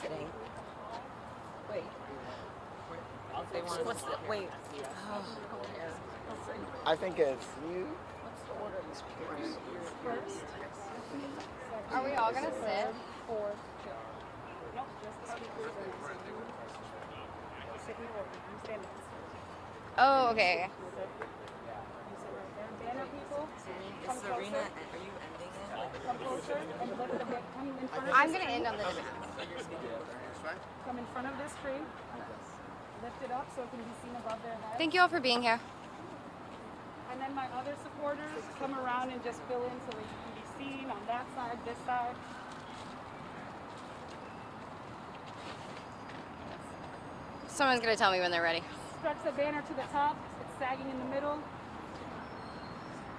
sitting. Wait. They want. What's the wait? Oh. I think it's you. What's the order of the speakers? First. Are we all gonna sit? Fourth. Nope, just the speakers and sit in order. You stand up. Oh, okay. You sit right there. Banner people. Come Serena, closer. are you ending it? Come closer and lift the bit. Come in front of I'm this gonna tree. end on this. Come in front of this tree. Lift it up so it can be seen above their head. Thank you all for being here. And then my other supporters come around and just fill in so that you can be seen on that side, this side. Someone's gonna tell me when they're ready. Stretch the banner to the top. It's sagging in the middle.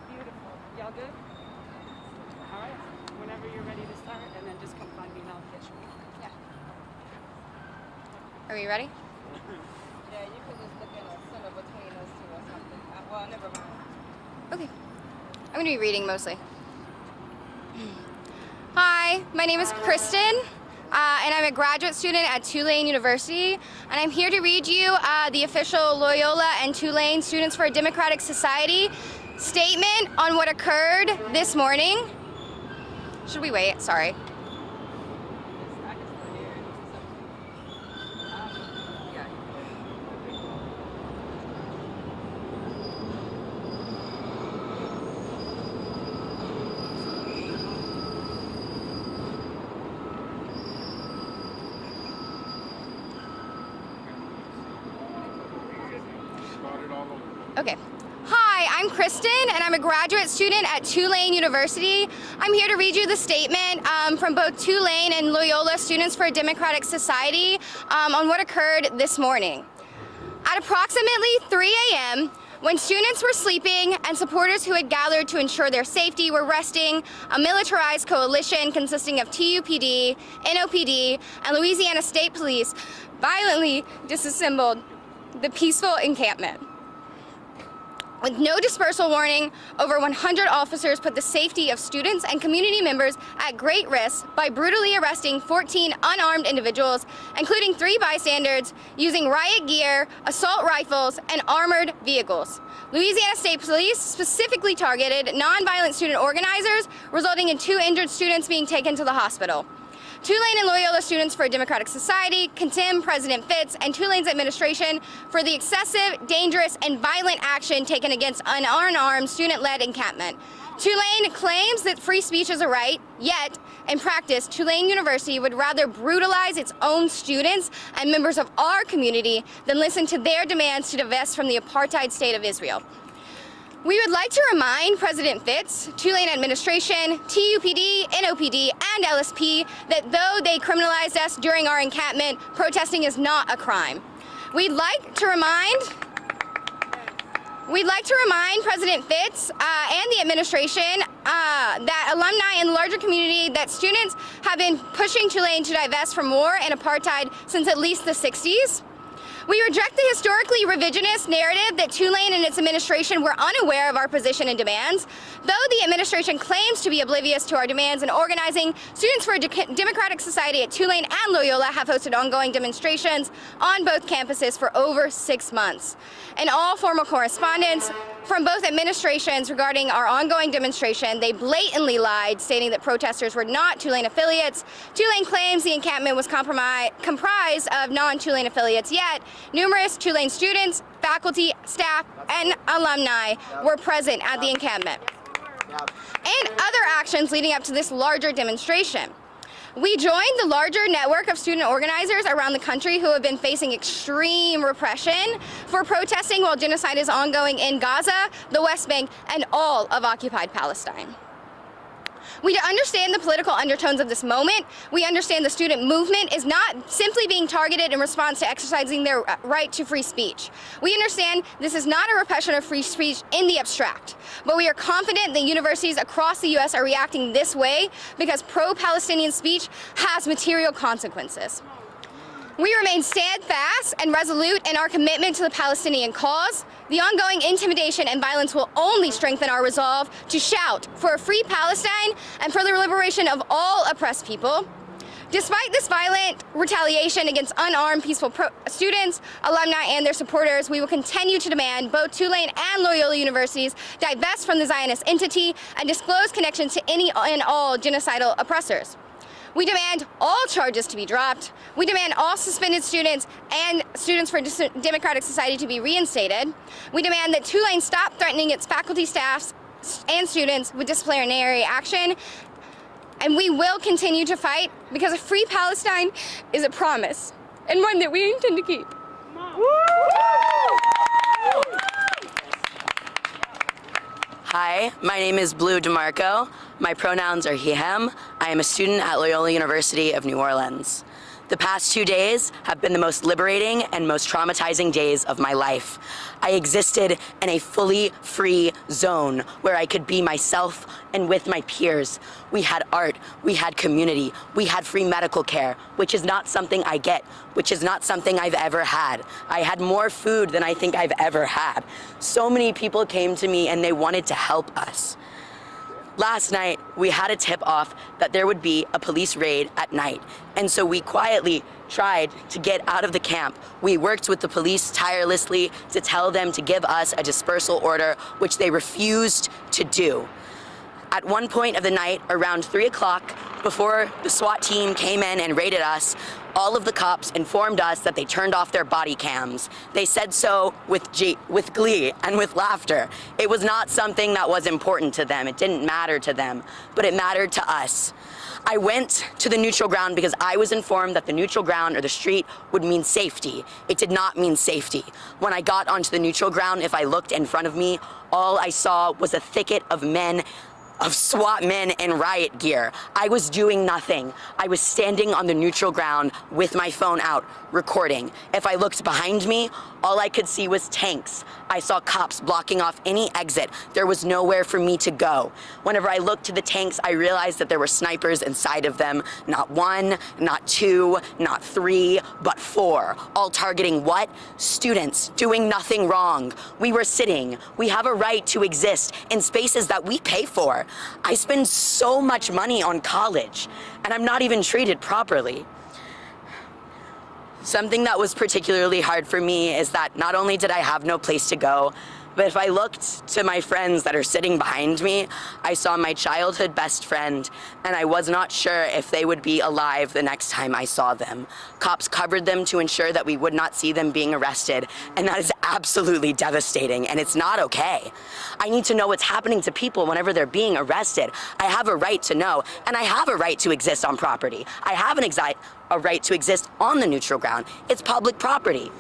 Beautiful. Y'all good? All right. Whenever you're ready to start, and then just come find me and I'll get you. Yeah. Are we ready? Yeah, you could just look in the center between those two or something. Well, never mind. Okay. I'm gonna be reading mostly. Hi, my name is Kristen, and I'm a graduate student at Tulane University, and I'm here to read you the official Loyola and Tulane Students for a Democratic Society statement on what occurred this morning. Should we wait? Sorry. Okay. Hi, I'm Kristen, and I'm a graduate student at Tulane University. I'm here to read you the statement from both Tulane and Loyola Students for a Democratic Society on what occurred this morning. At approximately 3 a.m., when students were sleeping and supporters who had gathered to ensure their safety were resting, a militarized coalition consisting of TUPD, NOPD, and Louisiana State Police violently disassembled the peaceful encampment. With no dispersal warning, over 100 officers put the safety of students and community members at great risk by brutally arresting 14 unarmed individuals, including 3 bystanders, using riot gear, assault rifles, and armored vehicles. Louisiana State Police specifically targeted nonviolent student organizers, resulting in 2 injured students being taken to the hospital. Tulane and Loyola Students for a Democratic Society condemn President Fitz and Tulane's administration for the excessive, dangerous, and violent action taken against an unarmed student-led encampment. Tulane claims that free speech is a right, yet, in practice, Tulane University would rather brutalize its own students and members of our community than listen to their demands to divest from the apartheid state of Israel. We would like to remind President Fitz, Tulane administration, TUPD, NOPD, and LSP that though they criminalized us during our encampment, protesting is not a crime. We'd like to remind President Fitz and the administration that alumni and the larger community that students have been pushing Tulane to divest from war and apartheid since at least the 60s. We reject the historically revisionist narrative that Tulane and its administration were unaware of our position and demands. Though the administration claims to be oblivious to our demands and organizing, Students for a Democratic Society at Tulane and Loyola have hosted ongoing demonstrations on both campuses for over 6 months. In all formal correspondence from both administrations regarding our ongoing demonstration, they blatantly lied, stating that protesters were not Tulane affiliates. Tulane claims the encampment was comprised of non-Tulane affiliates, yet numerous Tulane students, faculty, staff, and alumni were present at the encampment. And other actions leading up to this larger demonstration. We joined the larger network of student organizers around the country who have been facing extreme repression for protesting while genocide is ongoing in Gaza, the West Bank, and all of occupied Palestine. We understand the political undertones of this moment. We understand the student movement is not simply being targeted in response to exercising their right to free speech. We understand this is not a repression of free speech in the abstract, but we are confident that universities across the U.S. are reacting this way because pro-Palestinian speech has material consequences. We remain steadfast and resolute in our commitment to the Palestinian cause. The ongoing intimidation and violence will only strengthen our resolve to shout for a free Palestine and for the liberation of all oppressed people. Despite this violent retaliation against unarmed peaceful students, alumni, and their supporters, we will continue to demand both Tulane and Loyola universities divest from the Zionist entity and disclose connections to any and all genocidal oppressors. We demand all charges to be dropped. We demand all suspended students and Students for Democratic Society to be reinstated. We demand that Tulane stop threatening its faculty, staffs, and students with disciplinary action. And we will continue to fight because a free Palestine is a promise and one that we intend to keep. Hi, my name is Blue DeMarco. My pronouns are he, him. I am a student at Loyola University of New Orleans. The past 2 days have been the most liberating and most traumatizing days of my life. I existed in a fully free zone where I could be myself and with my peers. We had art, we had community, we had free medical care, which is not something I get, which is not something I've ever had. I had more food than I think I've ever had. So many people came to me and they wanted to help us. Last night, we had a tip-off that there would be a police raid at night, and so we quietly tried to get out of the camp. We worked with the police tirelessly to tell them to give us a dispersal order, which they refused to do. At one point of the night, around 3 o'clock, before the SWAT team came in and raided us, all of the cops informed us that they turned off their body cams. They said so with glee and with laughter. It was not something that was important to them. It didn't matter to them, but it mattered to us. I went to the neutral ground because I was informed that the neutral ground or the street would mean safety. It did not mean safety. When I got onto the neutral ground, if I looked in front of me, all I saw was a thicket of men, of SWAT men in riot gear. I was doing nothing. I was standing on the neutral ground with my phone out, recording. If I looked behind me, all I could see was tanks. I saw cops blocking off any exit. There was nowhere for me to go. Whenever I looked to the tanks, I realized that there were snipers inside of them. Not 1, not 2, not 3, but 4. All targeting what? Students doing nothing wrong. We were sitting. We have a right to exist in spaces that we pay for. I spend so much money on college, and I'm not even treated properly. Something that was particularly hard for me is that not only did I have no place to go, but if I looked to my friends that are sitting behind me, I saw my childhood best friend, and I was not sure if they would be alive the next time I saw them. Cops covered them to ensure that we would not see them being arrested, and that is absolutely devastating, and it's not okay. I need to know what's happening to people whenever they're being arrested. I have a right to know, and I have a right to exist on property. I have a right to exist on the neutral ground. It's public property.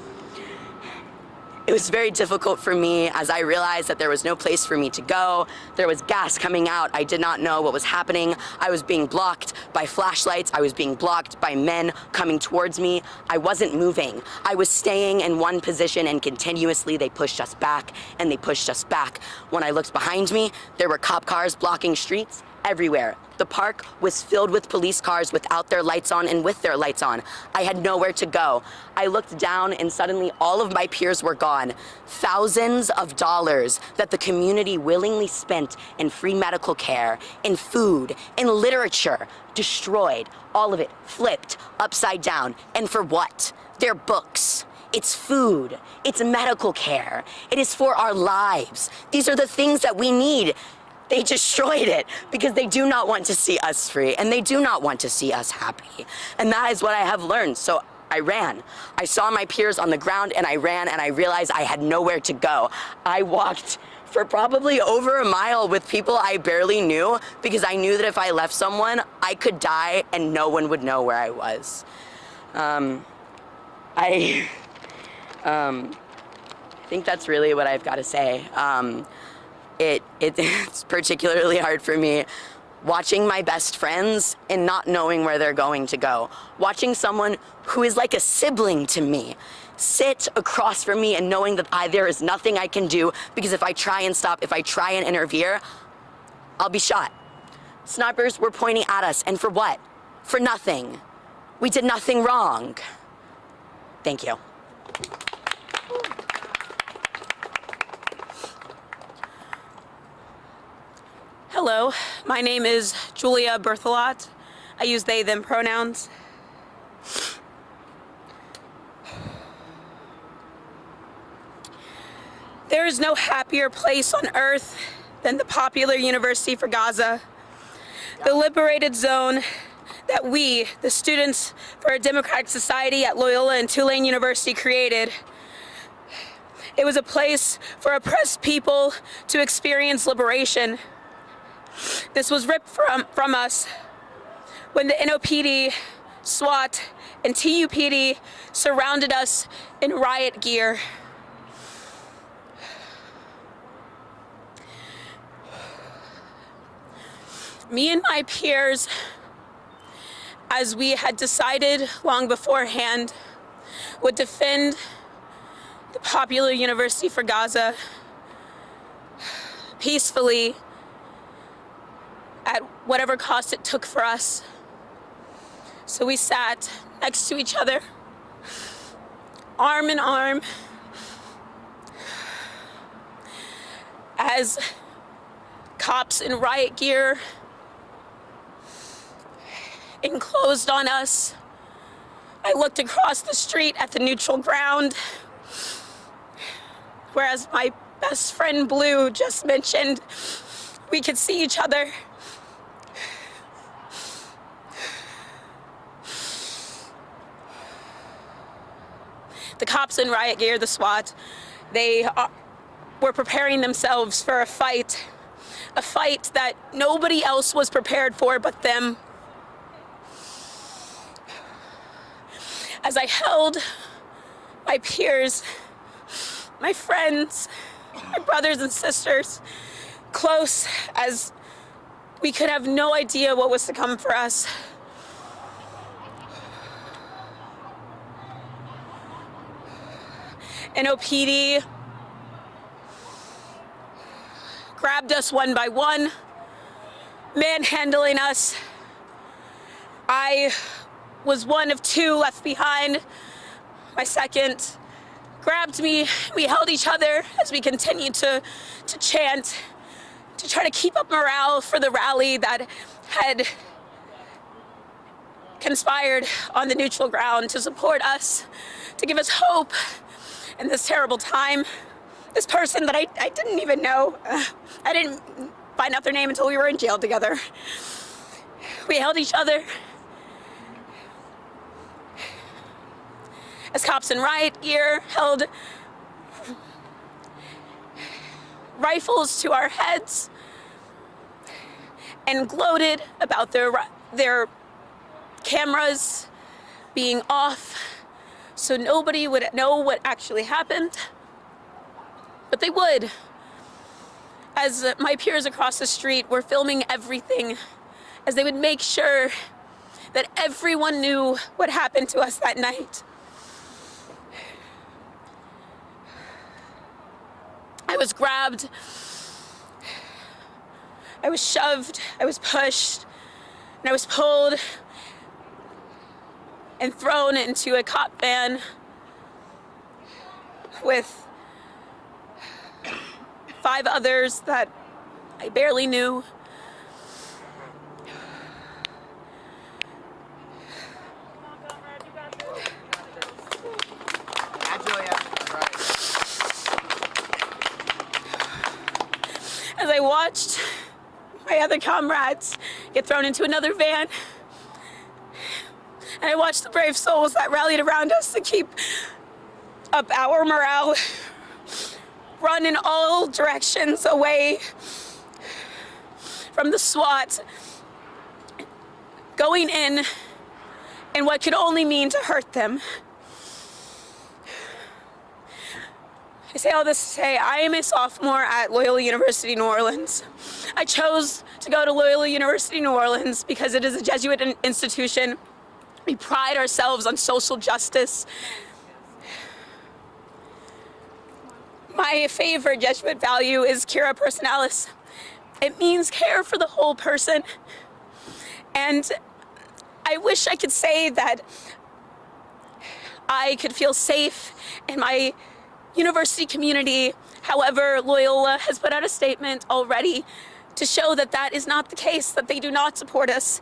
It was very difficult for me as I realized that there was no place for me to go. There was gas coming out. I did not know what was happening. I was being blocked by flashlights. I was being blocked by men coming towards me. I wasn't moving. I was staying in one position, and continuously they pushed us back and they pushed us back. When I looked behind me, there were cop cars blocking streets everywhere. The park was filled with police cars without their lights on and with their lights on. I had nowhere to go. I looked down and suddenly all of my peers were gone. Thousands of dollars that the community willingly spent in free medical care, in food, in literature, destroyed. All of it flipped upside down. And for what? Their books. It's food. It's medical care. It is for our lives. These are the things that we need. They destroyed it because they do not want to see us free, and they do not want to see us happy. And that is what I have learned. So I ran. I saw my peers on the ground, and I ran, and I realized I had nowhere to go. I walked for probably over a mile with people I barely knew because I knew that if I left someone, I could die and no one would know where I was. I think that's really what I've got to say. It's particularly hard for me watching my best friends and not knowing where they're going to go. Watching someone who is like a sibling to me sit across from me and knowing that there is nothing I can do because if I try and stop, if I try and interfere, I'll be shot. Snipers were pointing at us, and for what? For nothing. We did nothing wrong. Thank you. Hello, my name is Julia Berthelot. I use they, them pronouns. There is no happier place on earth than the popular University for Gaza, the liberated zone that we, the students for a democratic society at Loyola and Tulane University, created. It was a place for oppressed people to experience liberation. This was ripped from us when the NOPD, SWAT, and TUPD surrounded us in riot gear. Me and my peers, as we had decided long beforehand, would defend the popular University for Gaza peacefully at whatever cost it took for us. So we sat next to each other, arm in arm, as cops in riot gear enclosed on us. I looked across the street at the neutral ground, whereas my best friend Blue just mentioned we could see each other. The cops in riot gear, the SWAT, they were preparing themselves for a fight that nobody else was prepared for but them. As I held my peers, my friends, my brothers and sisters close, as we could have no idea what was to come for us. NOPD grabbed us one by one, manhandling us. I was one of two left behind. My second grabbed me. We held each other as we continued to chant, to try to keep up morale for the rally that had conspired on the neutral ground to support us, to give us hope in this terrible time. This person that I didn't even know, I didn't find out their name until we were in jail together. We held each other as cops in riot gear held rifles to our heads and gloated about their cameras being off so nobody would know what actually happened. But they would, as my peers across the street were filming everything, as they would make sure that everyone knew what happened to us that night. I was grabbed, I was shoved, I was pushed, and I was pulled and thrown into a cop van with 5 others that I barely knew. As I watched my other comrades get thrown into another van, and I watched the brave souls that rallied around us to keep up our morale run in all directions away from the SWAT, going in what could only mean to hurt them. I say all this to say I am a sophomore at Loyola University, New Orleans. I chose to go to Loyola University, New Orleans because it is a Jesuit institution. We pride ourselves on social justice. My favorite Jesuit value is cura personalis. It means care for the whole person. And I wish I could say that I could feel safe in my university community. However, Loyola has put out a statement already to show that that is not the case, that they do not support us.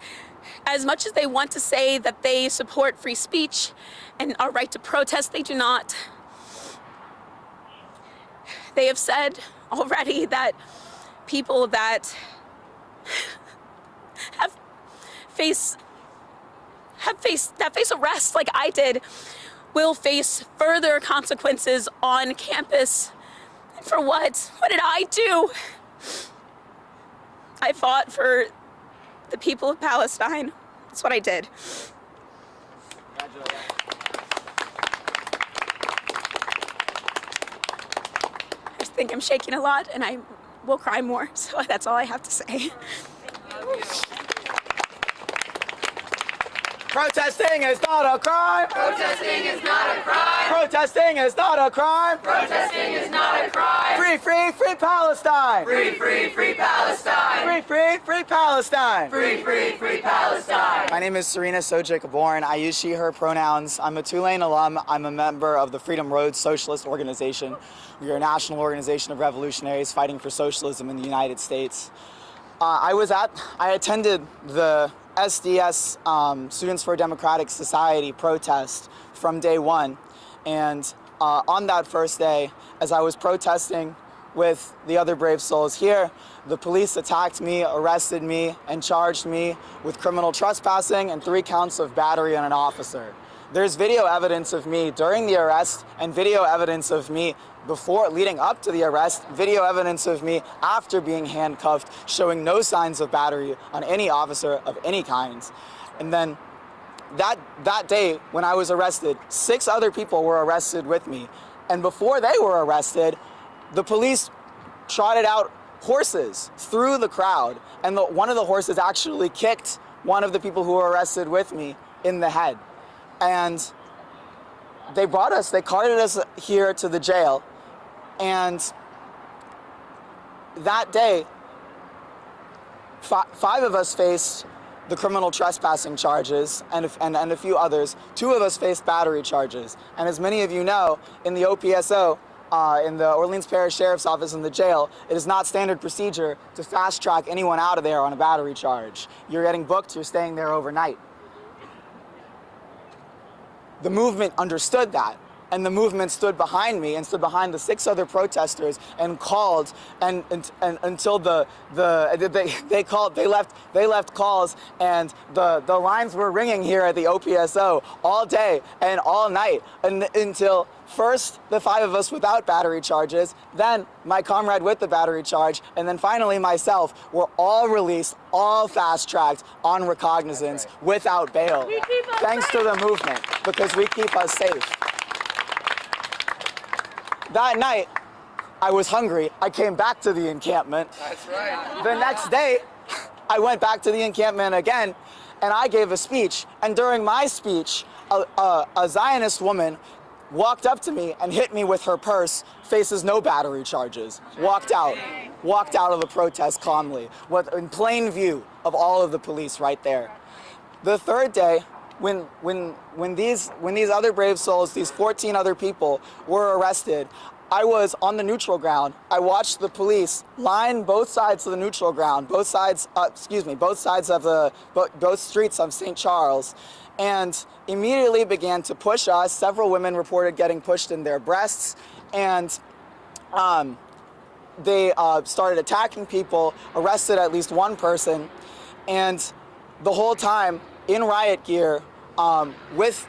As much as they want to say that they support free speech and our right to protest, they do not. They have said already that people that face arrest like I did will face further consequences on campus. And for what? What did I do? I fought for the people of Palestine. That's what I did. I just think I'm shaking a lot and I will cry more, so that's all I have to say. Protesting is not a crime. Protesting is not a crime. Protesting is not a crime. Protesting is not a crime. Free, free, free Palestine. Free, free, free Palestine. Free, free, free Palestine. Free, free, free Palestine. My name is Serena Sojic, born. I use she, her pronouns. I'm a Tulane alum. I'm a member of the Freedom Road Socialist Organization. We are a national organization of revolutionaries fighting for socialism in the United States. I attended the SDS Students for a Democratic Society protest from day one. And on that first day, as I was protesting with the other brave souls here, the police attacked me, arrested me, and charged me with criminal trespassing and 3 counts of battery on an officer. There's video evidence of me during the arrest and video evidence of me before, leading up to the arrest, video evidence of me after being handcuffed, showing no signs of battery on any officer of any kind. And then that day when I was arrested, 6 other people were arrested with me. And before they were arrested, the police trotted out horses through the crowd. And one of the horses actually kicked one of the people who were arrested with me in the head. And they carted us here to the jail. And that day, 5 of us faced the criminal trespassing charges and a few others. 2 of us faced battery charges. And as many of you know, in the OPSO, in the Orleans Parish Sheriff's Office in the jail, it is not standard procedure to fast track anyone out of there on a battery charge. You're getting booked, you're staying there overnight. The movement understood that, and the movement stood behind me and stood behind the 6 other protesters and called until they left calls, and the lines were ringing here at the OPSO all day and all night until first the 5 of us without battery charges, then my comrade with the battery charge, and then finally myself were all released, all fast-tracked on recognizance without bail, thanks to the movement, because we keep us safe. That night, I was hungry. I came back to the encampment. That's right. The next day, I went back to the encampment again, and I gave a speech. And during my speech, a Zionist woman walked up to me and hit me with her purse, faces no battery charges, walked out of the protest calmly, in plain view of all of the police right there. The third day, when these other brave souls, these 14 other people were arrested, I was on the neutral ground. I watched the police line both sides of the neutral ground, both streets of St. Charles, and immediately began to push us. Several women reported getting pushed in their breasts, and they started attacking people, arrested at least 1 person, and the whole time in riot gear, with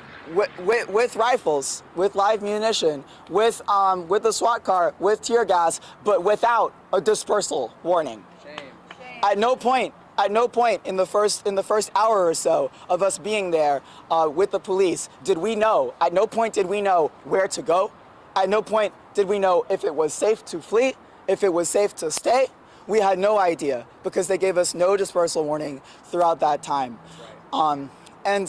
rifles, with live munition, with a SWAT car, with tear gas, but without a dispersal warning. Shame. At no point in the first hour or so of us being there with the police did we know. At no point did we know where to go. At no point did we know if it was safe to flee, if it was safe to stay. We had no idea because they gave us no dispersal warning throughout that time. This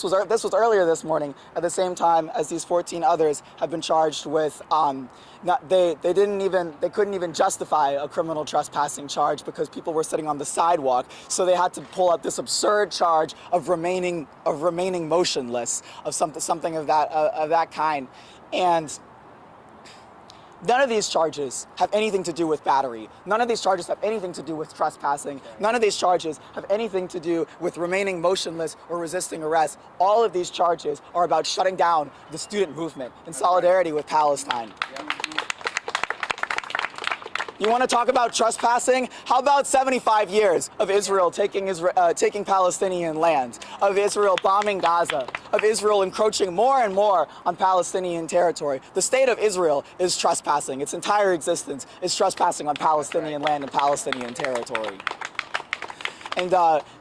was earlier this morning at the same time as these 14 others have been charged with they couldn't even justify a criminal trespassing charge because people were sitting on the sidewalk, so they had to pull out this absurd charge of remaining motionless, of something of that kind. And None of these charges have anything to do with battery. None of these charges have anything to do with trespassing. None of these charges have anything to do with remaining motionless or resisting arrest. All of these charges are about shutting down the student movement in solidarity with Palestine. You want to talk about trespassing? How about 75 years of Israel taking Palestinian land, of Israel bombing Gaza, of Israel encroaching more and more on Palestinian territory? The state of Israel is trespassing. Its entire existence is trespassing on Palestinian land and Palestinian territory. And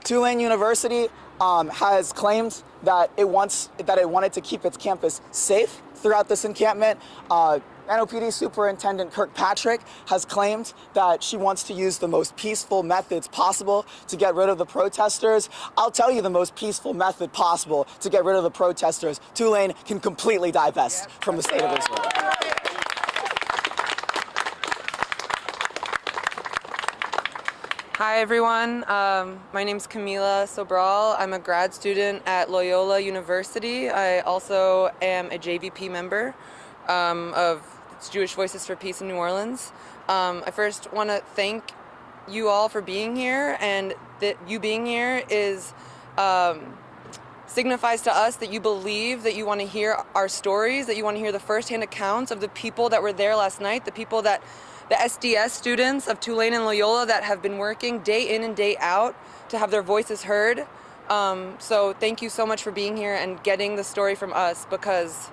Tulane University has claimed that it wanted to keep its campus safe throughout this encampment. NOPD Superintendent Kirkpatrick has claimed that she wants to use the most peaceful methods possible to get rid of the protesters. I'll tell you the most peaceful method possible to get rid of the protesters. Tulane can completely divest from the state of Israel. Hi everyone, my name's Camila Soal. I'm a grad student at Loyola University. I also am a JVP member of Jewish Voices for Peace in New Orleans. I first want to thank you all for being here, and that you being here is signifies to us that you believe, that you want to hear our stories, that you want to hear the firsthand accounts of the people that were there last night, the people that the SDS students of Tulane and Loyola that have been working day in and day out to have their voices heard. So thank you so much for being here and getting the story from us, because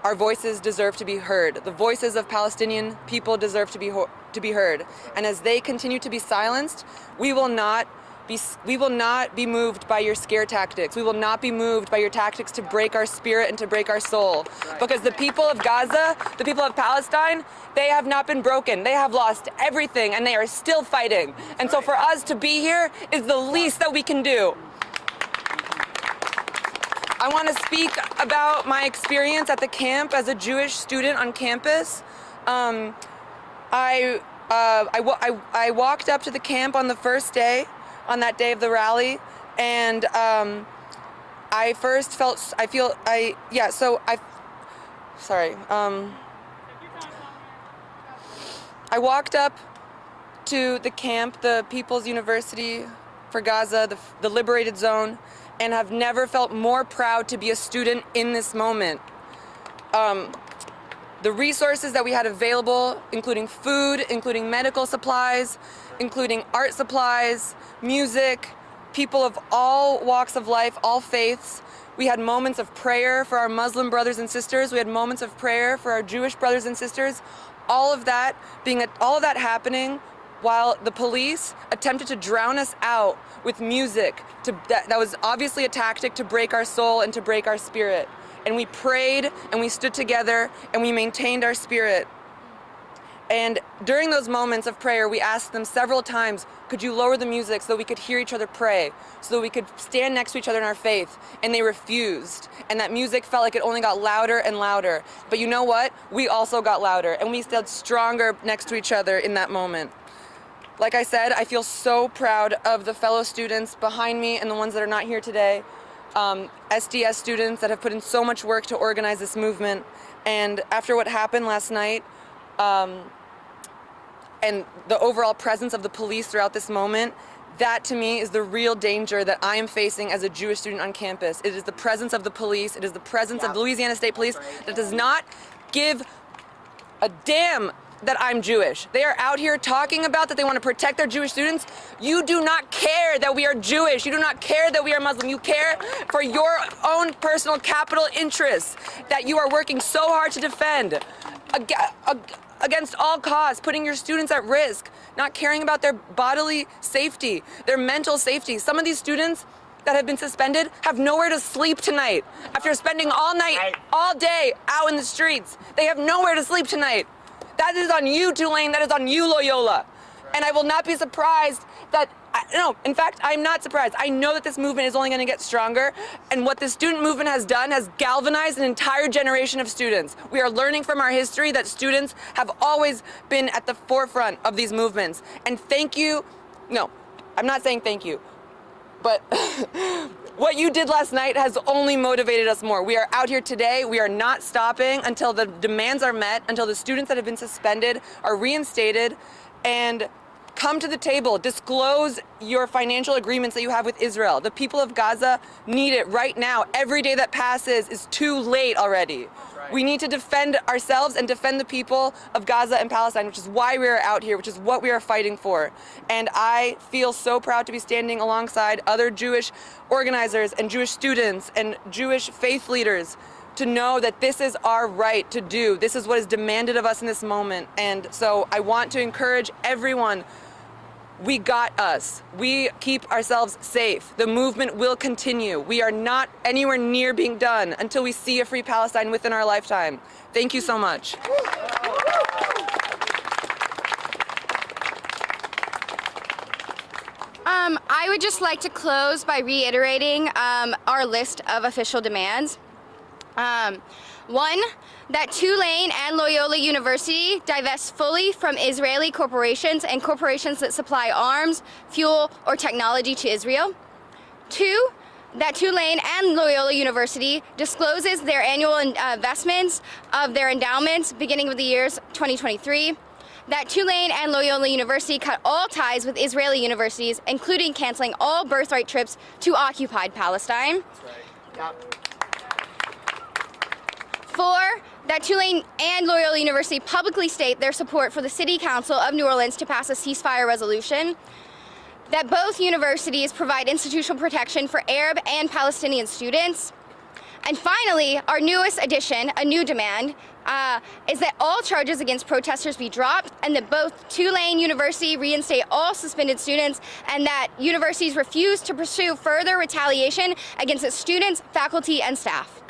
our voices deserve to be heard. The voices of Palestinian people deserve to be heard. And as they continue to be silenced, we will not be moved by your scare tactics. We will not be moved by your tactics to break our spirit and to break our soul. Because the people of Gaza, the people of Palestine, they have not been broken. They have lost everything and they are still fighting. And so for us to be here is the least that we can do. I want to speak about my experience at the camp as a Jewish student on campus. I walked up to the camp on the first day, on that day of the rally, and I walked up to the camp, the People's University for Gaza, the liberated zone, and have never felt more proud to be a student in this moment. The resources that we had available, including food, including medical supplies, including art supplies, music, people of all walks of life, all faiths. We had moments of prayer for our Muslim brothers and sisters. We had moments of prayer for our Jewish brothers and sisters. All of that happening while the police attempted to drown us out with music that was obviously a tactic to break our soul and to break our spirit. And we prayed and we stood together and we maintained our spirit. And during those moments of prayer, we asked them several times, could you lower the music so we could hear each other pray, so that we could stand next to each other in our faith? And they refused. And that music felt like it only got louder and louder. But you know what? We also got louder and we stood stronger next to each other in that moment. Like I said, I feel so proud of the fellow students behind me and the ones that are not here today. SDS students that have put in so much work to organize this movement. And after what happened last night, and the overall presence of the police throughout this moment, that to me is the real danger that I am facing as a Jewish student on campus. It is the presence of the police, it is the presence of Louisiana State Police that does not give a damn that I'm Jewish. They are out here talking about that they want to protect their Jewish students. You do not care that we are Jewish. You do not care that we are Muslim. You care for your own personal capital interests that you are working so hard to defend against all costs, putting your students at risk, not caring about their bodily safety, their mental safety. Some of these students that have been suspended have nowhere to sleep tonight. After spending all night, all day out in the streets, they have nowhere to sleep tonight. That is on you, Tulane. That is on you, Loyola. And I will not be surprised that, no, in fact, I'm not surprised. I know that this movement is only going to get stronger. And what the student movement has done has galvanized an entire generation of students. We are learning from our history that students have always been at the forefront of these movements. And thank you. No, I'm not saying thank you. But What you did last night has only motivated us more. We are out here today. We are not stopping until the demands are met, until the students that have been suspended are reinstated, and come to the table. Disclose your financial agreements that you have with Israel. The people of Gaza need it right now. Every day that passes is too late already. We need to defend ourselves and defend the people of Gaza and Palestine, which is why we are out here, which is what we are fighting for. And I feel so proud to be standing alongside other Jewish organizers and Jewish students and Jewish faith leaders to know that this is our right to do. This is what is demanded of us in this moment. And so I want to encourage everyone. We got us. We keep ourselves safe. The movement will continue. We are not anywhere near being done until we see a free Palestine within our lifetime. Thank you so much. I would just like to close by reiterating our list of official demands. One, that Tulane and Loyola University divest fully from Israeli corporations and corporations that supply arms, fuel, or technology to Israel. Two, that Tulane and Loyola University discloses their annual investments of their endowments beginning with the years 2023. That Tulane and Loyola University cut all ties with Israeli universities, including canceling all birthright trips to occupied Palestine. That's right. Yep. 4, that Tulane and Loyola University publicly state their support for the City Council of New Orleans to pass a ceasefire resolution. That both universities provide institutional protection for Arab and Palestinian students. And finally, our newest addition, a new demand, is that all charges against protesters be dropped and that both Tulane University reinstate all suspended students and that universities refuse to pursue further retaliation against its students, faculty, and staff.